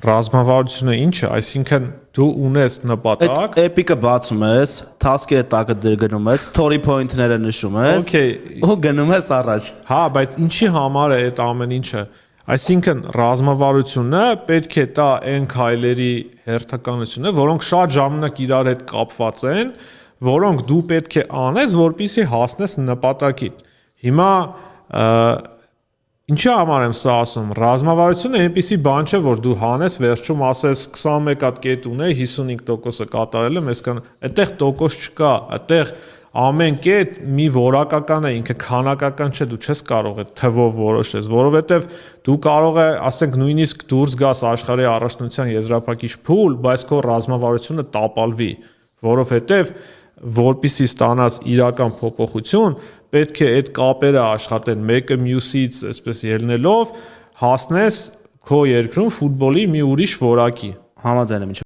Ռազմավարությունը ինչ է, այսինքն դու ունես նպատակ, Էպիկը բացում ես, task-ը տակը դրգնում ես, story point-ները նշում ես, ու գնում ես առաջ։ Հա, բայց ինչի համար է այդ ամեն ինչը։ Այսինքն ռազմավարությունը պետք է տա այն քայլերի հերթականությունը, որոնք շատ ժամանակ իրար հետ կապված են, որոնք դու պետք է անես, որպեսզի հասնես նպատակին։ Հիմա ինչի համար եմ սա ասում, ռազմավարությունը այնպիսի բան չէ, որ դու հանես վերջում ասես 21 հատ կետ ունեի, 55%-ը կատարել եմ, այսքան այդտեղ տոկոս չկա, այդտեղ ամեն կետ մի որակական է, ինքը քանակական չէ, դու չես կարող այդ թվով որոշես, որովհետև դու կարող է, ասենք նույնիսկ դուրս գաս աշխարհի առաջնության եզրափակիչ փուլ, բայց քո ռազմավարությունը տապալվի, որովհետև որպեսզի ստանաս իրական փոփոխություն, պետք է այդ կապերը աշխատեն մեկը մյուսից, այսպես ելնելով, հասնես քո երկրում ֆուտբոլի մի ուրիշ որակի։ Համաձայն եմ։